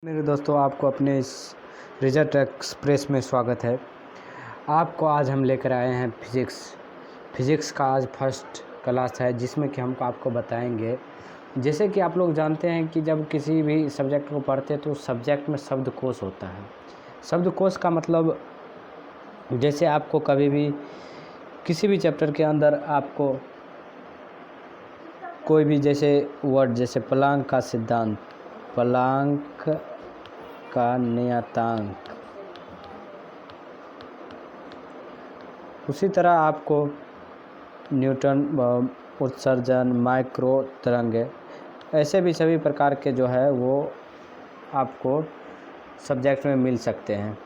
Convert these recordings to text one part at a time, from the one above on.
मेरे दोस्तों, आपको अपने इस रिजल्ट एक्सप्रेस में स्वागत है। आपको आज हम लेकर आए हैं फिज़िक्स का आज फर्स्ट क्लास है, जिसमें कि हम आपको बताएंगे। जैसे कि आप लोग जानते हैं कि जब किसी भी सब्जेक्ट को पढ़ते हैं तो उस सब्जेक्ट में शब्दकोश होता है। शब्दकोश का मतलब, जैसे आपको कभी भी किसी भी चैप्टर के अंदर आपको कोई भी जैसे वर्ड, जैसे प्लांक का सिद्धांत, प्लांक का नियतांक, उसी तरह आपको न्यूटन बम, उत्सर्जन, माइक्रो तरंगे, ऐसे भी सभी प्रकार के जो है वो आपको सब्जेक्ट में मिल सकते हैं।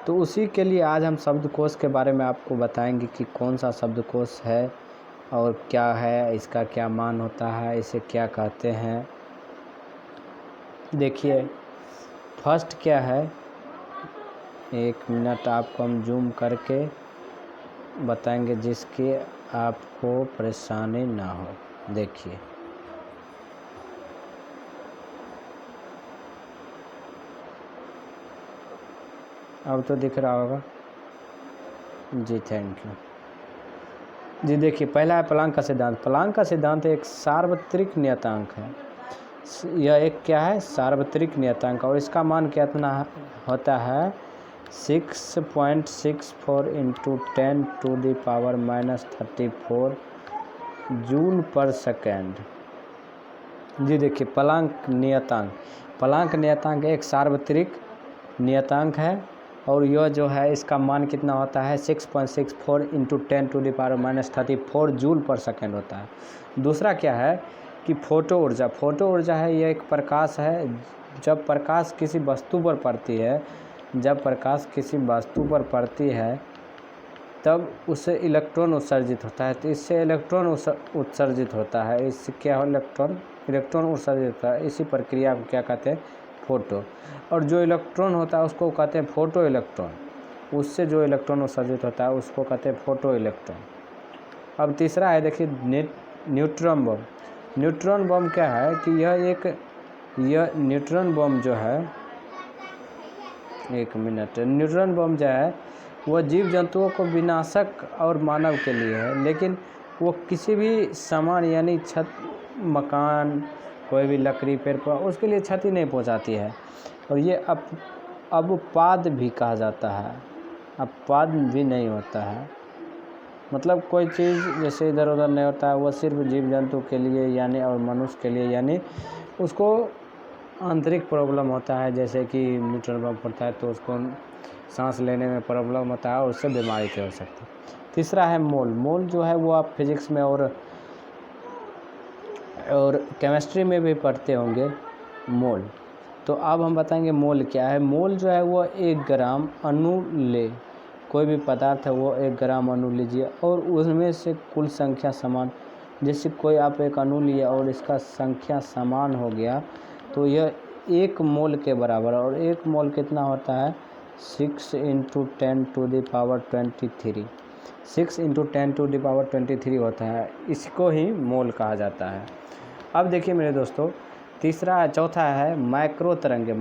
तो उसी के लिए आज हम शब्दकोश के बारे में आपको बताएंगे कि कौन सा शब्दकोश है और क्या है, इसका क्या मान होता है, इसे क्या कहते हैं। देखिए, फर्स्ट क्या है, एक मिनट आपको हम जूम करके बताएंगे जिसकी आपको परेशानी ना हो। देखिए, अब तो दिख रहा होगा जी, थैंक यू जी। देखिए, पहला है प्लांक का सिद्धांत। प्लांक का सिद्धांत एक सार्वत्रिक नियतांक है। यह एक क्या है, सार्वत्रिक नियतांक, और इसका मान कितना होता है, 6.64 इंटू 10⁻⁻34 जूल पर सेकेंड। जी देखिए, प्लांक नियतांक एक सार्वत्रिक नियतांक है, और यह जो है इसका मान कितना होता है, 6.64 इंटू 10⁻⁻34 जूल पर सेकेंड होता है। दूसरा क्या है कि फोटो ऊर्जा है, यह एक प्रकाश है। जब प्रकाश किसी वस्तु पर पड़ती है तब उससे इलेक्ट्रॉन उत्सर्जित होता है। तो इससे इलेक्ट्रॉन उत्सर्जित होता है। इससे क्या इलेक्ट्रॉन उत्सर्जित होता है। इसी प्रक्रिया को क्या कहते हैं, फोटो। और जो इलेक्ट्रॉन होता है उसको कहते हैं फोटो इलेक्ट्रॉन। उससे जो इलेक्ट्रॉन उत्सर्जित होता है उसको कहते हैं फोटो इलेक्ट्रॉन। अब तीसरा है, देखिए, न्यूट्रॉन बम। न्यूट्रॉन बम क्या है कि यह न्यूट्रॉन बम जो है, एक मिनट, न्यूट्रॉन बम जो है वह जीव जंतुओं को विनाशक और मानव के लिए है, लेकिन वो किसी भी सामान यानी छत, मकान, कोई भी लकड़ी, पेड़ पौधा, उसके लिए क्षति नहीं पहुंचाती है। और ये अपवाद भी कहा जाता है, अपवाद भी नहीं होता है। मतलब कोई चीज़ जैसे इधर उधर नहीं होता है, वो सिर्फ जीव जंतु के लिए यानी और मनुष्य के लिए, यानी उसको आंतरिक प्रॉब्लम होता है। जैसे कि न्यूट्रॉन बम पड़ता है तो उसको सांस लेने में प्रॉब्लम होता है और उससे बीमारी हो सकती है। तीसरा है मोल जो है वो आप फिजिक्स में और केमिस्ट्री में भी पढ़ते होंगे, मोल। तो अब हम बताएंगे मोल क्या है। मोल जो है वो 1 ग्राम अणु कोई भी पदार्थ है वो 1 ग्राम अणु लीजिए और उसमें से कुल संख्या समान। जैसे कोई आप एक अणु लिया और इसका संख्या समान हो गया तो यह 1 मोल के बराबर, और 1 मोल कितना होता है, 6 इंटू 10⁻23। 6 इंटू 10⁻23 होता है। इसको ही मोल कहा जाता है। अब देखिए मेरे दोस्तों, चौथा है माइक्रो तरंगे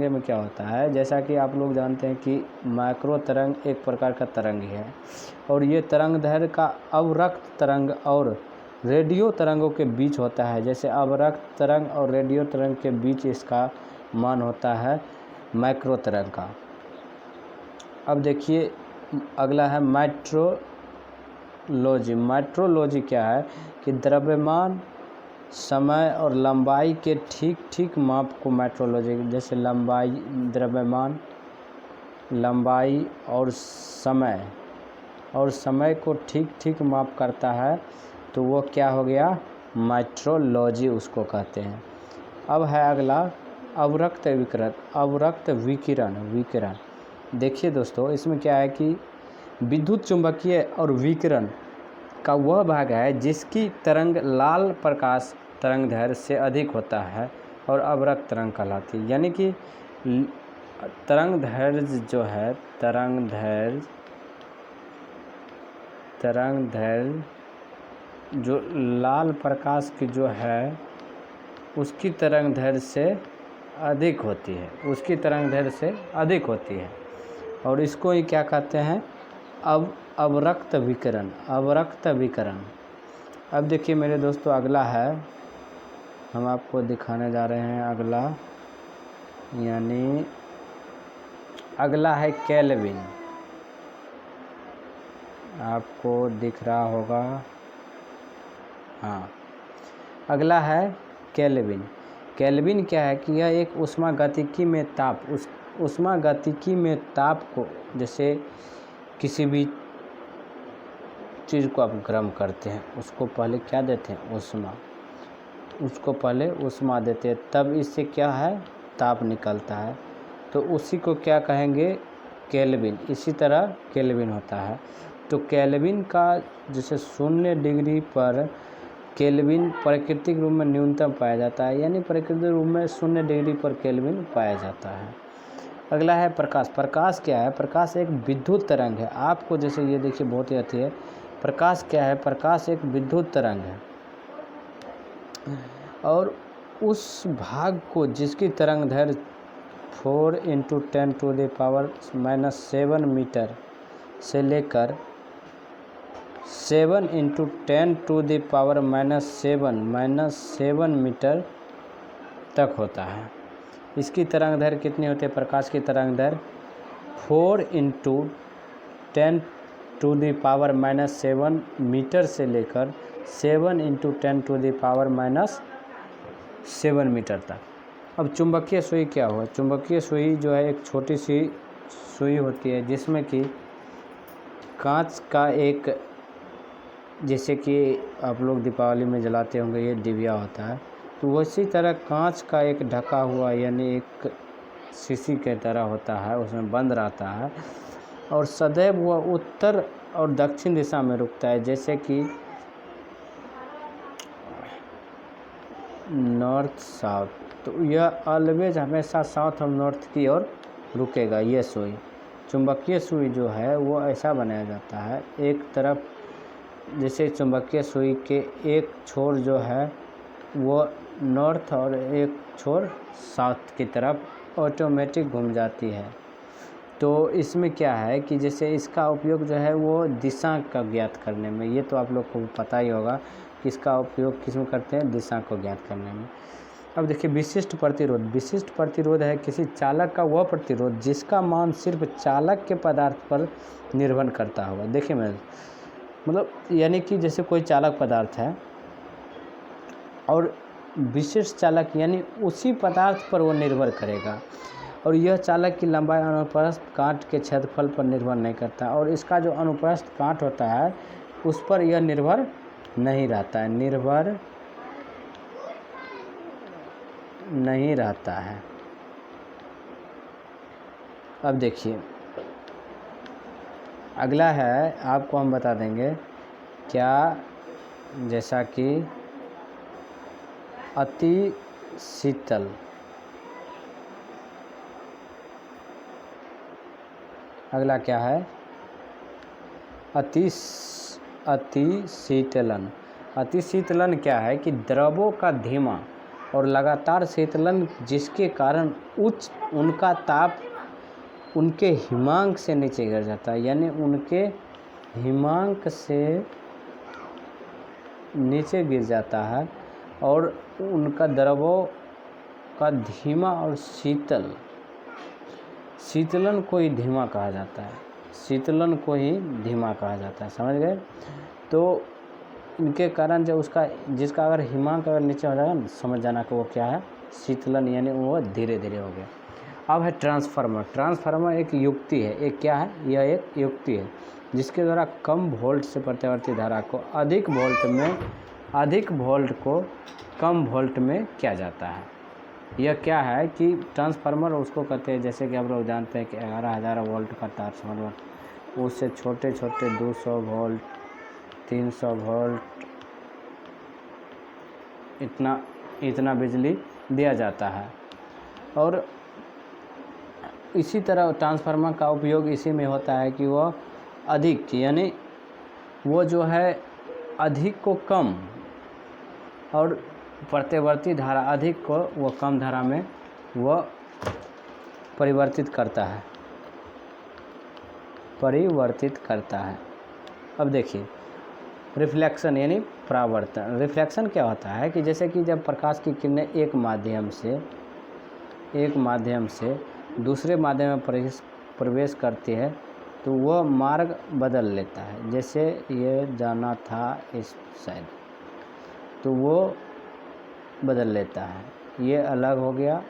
में क्या होता है, जैसा कि आप लोग जानते हैं कि माइक्रो तरंग एक प्रकार का तरंग है, और ये तरंगदैर्घ्य का अवरक्त तरंग और रेडियो तरंगों के बीच होता है। जैसे अवरक्त तरंग और रेडियो तरंग के बीच इसका मान होता है माइक्रो तरंग का। अब देखिए, अगला है मेट्रोलॉजी क्या है कि द्रव्यमान, समय और लंबाई के ठीक माप को मेट्रोलॉजी, जैसे द्रव्यमान, लंबाई और समय को ठीक माप करता है, तो वो क्या हो गया, मेट्रोलॉजी उसको कहते हैं। अब है अगला अवरक्त विकिरण। देखिए दोस्तों, इसमें क्या है कि विद्युत चुंबकीय और विकिरण का वह भाग है जिसकी तरंग लाल प्रकाश तरंगदैर्घ्य से अधिक होता है और अवरक्त तरंग कहलाती है। यानी कि तरंगदैर्घ्य जो है, तरंगदैर्घ्य जो लाल प्रकाश की जो है उसकी तरंगदैर्घ्य से अधिक होती है, उसकी तरंग दैर्ध्य से अधिक होती है, और इसको ही क्या कहते हैं, अवरक्त विकिरण, अवरक्त विकिरण। अब देखिए मेरे दोस्तों, अगला है, हम आपको दिखाने जा रहे हैं अगला, यानी अगला है केल्विन। आपको दिख रहा होगा, हाँ, अगला है केल्विन। केल्विन क्या है कि यह एक ऊष्मागतिकी में ताप, उस ऊष्मागतिकी में ताप को, जैसे किसी भी चीज़ को आप गर्म करते हैं, उसको पहले क्या देते हैं, ऊष्मा, उसको पहले ऊष्मा देते हैं, तब इससे क्या है, ताप निकलता है, तो उसी को क्या कहेंगे, केल्विन। इसी तरह केल्विन होता है। तो केल्विन का जैसे 0 डिग्री पर केल्विन प्राकृतिक रूप में न्यूनतम पाया जाता है, यानी प्राकृतिक रूप में 0 डिग्री पर केल्विन पाया जाता है। अगला है प्रकाश। प्रकाश क्या है, प्रकाश एक विद्युत तरंग है। आपको जैसे ये देखिए बहुत ही अच्छी है, प्रकाश क्या है, प्रकाश एक विद्युत तरंग है, और उस भाग को जिसकी तरंग दैर्ध्य 4 × 10⁻⁻7 मीटर से लेकर 7 × 10⁻⁻7 मीटर तक होता है। इसकी तरंग दैर्ध्य कितनी होती है, प्रकाश की तरंग दैर्ध्य 4 × 10⁻⁻7 मीटर से लेकर 7 × 10⁻⁻7 मीटर तक। अब चुंबकीय सुई क्या हुआ, चुंबकीय सुई जो है एक छोटी सी सुई होती है, जिसमें कि कांच का एक, जैसे कि आप लोग दीपावली में जलाते होंगे, ये डिबिया होता है, तो उसी तरह कांच का एक ढका हुआ, यानी एक शीशी के तरह होता है, उसमें बंद रहता है, और सदैव वह उत्तर और दक्षिण दिशा में रुकता है, जैसे कि नॉर्थ साउथ। तो यह ऑलवेज हमेशा साउथ और नॉर्थ की ओर रुकेगा। ये सुई, चुंबकीय सुई जो है वो ऐसा बनाया जाता है, एक तरफ जैसे चुंबकीय सुई के एक छोर जो है वो नॉर्थ और एक छोर साउथ की तरफ ऑटोमेटिक घूम जाती है। तो इसमें क्या है कि जैसे इसका उपयोग जो है वो दिशा का ज्ञात करने में, ये तो आप लोग को पता ही होगा कि इसका उपयोग किस में करते हैं, दिशा को ज्ञात करने में। अब देखिए विशिष्ट प्रतिरोध। विशिष्ट प्रतिरोध है किसी चालक का वह प्रतिरोध जिसका मान सिर्फ चालक के पदार्थ पर निर्भर करता होगा। देखिए मैं मतलब यानी कि जैसे कोई चालक पदार्थ है और विशिष्ट चालक यानी उसी पदार्थ पर वो निर्भर करेगा, और यह चालक की लंबाई अनुप्रस्थ काट के क्षेत्रफल पर निर्भर नहीं करता, और इसका जो अनुप्रस्थ काट होता है उस पर यह निर्भर नहीं रहता है, निर्भर नहीं रहता है। अब देखिए अगला है, आपको हम बता देंगे क्या, जैसा कि अति शीतल। अगला क्या है, अति शीतलन। अति शीतलन क्या है कि द्रवों का धीमा और लगातार शीतलन जिसके कारण उच्च उनका ताप उनके हिमांक से नीचे गिर जाता है, यानी उनके हिमांक से नीचे गिर जाता है, और उनका द्रवों का धीमा और शीतलन को ही धीमा कहा जाता है, शीतलन को ही धीमा कहा जाता है, समझ गए। तो इनके कारण जब जिसका अगर हिमांक अगर नीचे हो जाएगा ना, समझ जाना कि वो क्या है, शीतलन, यानी वो धीरे धीरे हो गया। अब है ट्रांसफार्मर। ट्रांसफार्मर एक युक्ति है, एक क्या है, यह एक युक्ति है जिसके द्वारा कम वोल्ट से प्रतिवर्ती धारा को अधिक वोल्ट को कम वोल्ट में किया जाता है। यह क्या है कि ट्रांसफार्मर उसको कहते हैं, जैसे कि आप लोग जानते हैं कि 11,000 वोल्ट का ट्रांसफार्मर, उससे छोटे छोटे 200 वोल्ट 300 वोल्ट इतना बिजली दिया जाता है। और इसी तरह ट्रांसफार्मर का उपयोग इसी में होता है कि वह अधिक, यानी वो जो है अधिक को कम और प्रतिवर्ती धारा अधिक को वो कम धारा में वह परिवर्तित करता है। अब देखिए रिफ्लेक्शन यानी परावर्तन। रिफ्लेक्शन क्या होता है कि जैसे कि जब प्रकाश की किरणें एक माध्यम से दूसरे माध्यम में प्रवेश करती है तो वह मार्ग बदल लेता है। जैसे ये जाना था इस साइड तो वो बदल लेता है, ये अलग हो गया,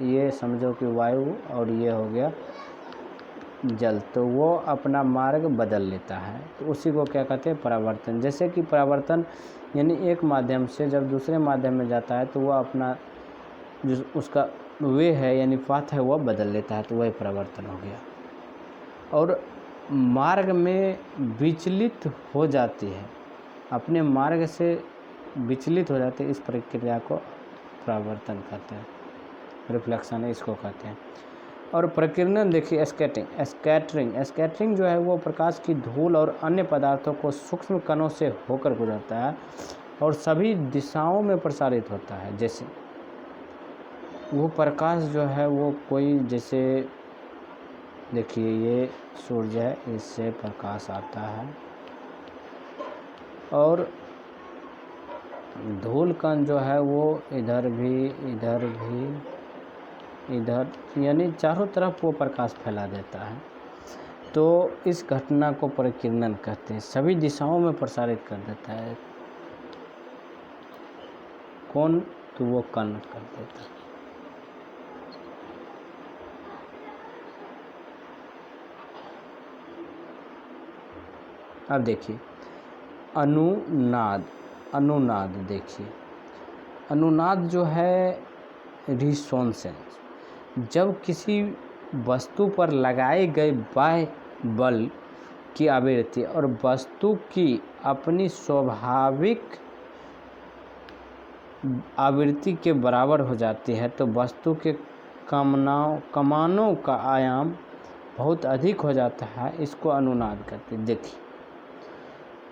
ये समझो कि वायु और ये हो गया जल, तो वो अपना मार्ग बदल लेता है। तो उसी को क्या कहते हैं? परावर्तन। जैसे कि परावर्तन यानी एक माध्यम से जब दूसरे माध्यम में जाता है तो वह अपना जो उसका वे है यानी पाथ है वह बदल लेता है, तो वही परावर्तन हो गया। और मार्ग में विचलित हो जाती है, अपने मार्ग से विचलित हो जाती है, इस प्रक्रिया को परावर्तन कहते हैं, रिफ्लेक्शन इसको कहते हैं। और प्रकीर्णन देखिए स्कैटरिंग जो है वो प्रकाश की धूल और अन्य पदार्थों को सूक्ष्म कणों से होकर गुजरता है और सभी दिशाओं में प्रसारित होता है। जैसे वो प्रकाश जो है वो कोई, जैसे देखिए ये सूर्य है, इससे प्रकाश आता है और धूल कण जो है वो इधर यानी चारों तरफ वो प्रकाश फैला देता है। तो इस घटना को प्रकीर्णन कहते हैं, सभी दिशाओं में प्रसारित कर देता है। कौन? तो वो कण कर देता है। अब देखिए अनुनाद देखिए, अनुनाद जो है रिसोनेंस, जब किसी वस्तु पर लगाए गए बाह्य बल की आवृत्ति और वस्तु की अपनी स्वाभाविक आवृत्ति के बराबर हो जाती है तो वस्तु के कमानों का आयाम बहुत अधिक हो जाता है, इसको अनुनाद कहते हैं। देखिए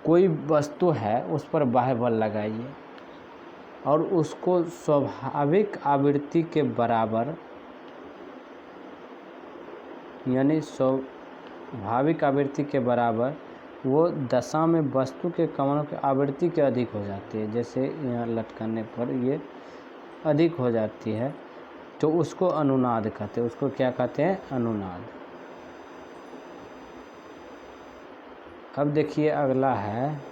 कोई वस्तु है उस पर बाह्य बल लगाइए और उसको स्वाभाविक आवृत्ति के बराबर यानी स्वाभाविक आवृत्ति के बराबर वो दशा में वस्तु के कणों की आवृत्ति के अधिक हो जाती है। जैसे यहाँ लटकाने पर ये अधिक हो जाती है तो उसको अनुनाद कहते हैं। उसको क्या कहते हैं? अनुनाद। अब देखिए अगला है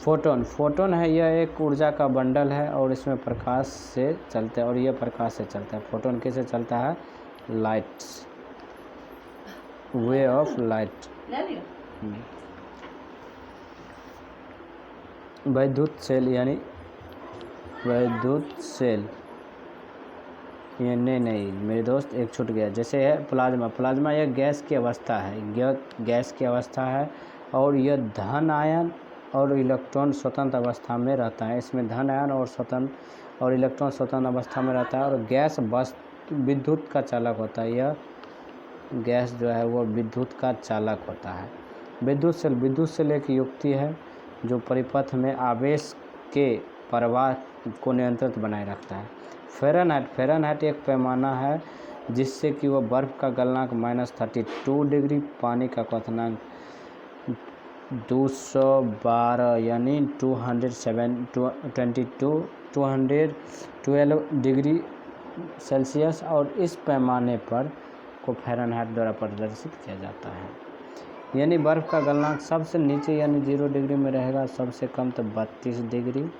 फोटोन है, यह एक ऊर्जा का बंडल है और इसमें प्रकाश से चलता है और यह प्रकाश से चलता है। फोटोन कैसे चलता है? Lights, way of light. वैद्युत सेल यानी वैद्युत सेल, ये नहीं मेरे दोस्त एक छूट गया। जैसे है प्लाज्मा यह गैस की अवस्था है, और यह धन आयन और इलेक्ट्रॉन स्वतंत्र अवस्था में रहता है। इसमें धन आयन और इलेक्ट्रॉन स्वतंत्र अवस्था में रहता है और गैस विद्युत का चालक होता है। यह गैस जो है वो विद्युत का चालक होता है। विद्युत सेल एक युक्ति है जो परिपथ में आवेश के प्रवाह को नियंत्रित बनाए रखता है। फ़ारेनहाइट एक पैमाना है जिससे कि वह बर्फ़ का गलनांक -32 डिग्री, पानी का क्वथनांक 212 यानी 212 डिग्री सेल्सियस, और इस पैमाने पर को फ़ारेनहाइट द्वारा प्रदर्शित किया जाता है। यानी बर्फ़ का गलनांक सबसे नीचे यानी 0 डिग्री में रहेगा, सबसे कम तो 32 डिग्री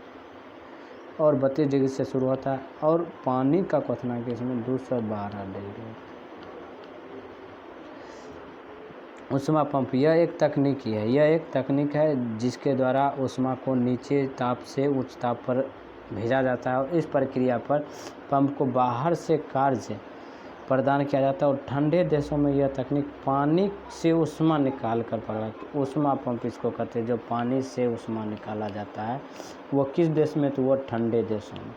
और 32 डिग्री से शुरू होता है, और पानी का क्वथनांक इसमें 212 डिग्री। ऊष्मा पंप यह एक तकनीक है जिसके द्वारा ऊष्मा को नीचे ताप से उच्च ताप पर भेजा जाता है और इस प्रक्रिया पर पंप को बाहर से कार्य प्रदान किया जाता है। और ठंडे देशों में यह तकनीक पानी से ऊष्मा निकाल कर पकड़ा, ऊष्मा पंप इसको कहते हैं। जो पानी से ऊष्मा निकाला जाता है वो किस देश में? तो वो ठंडे देशों में।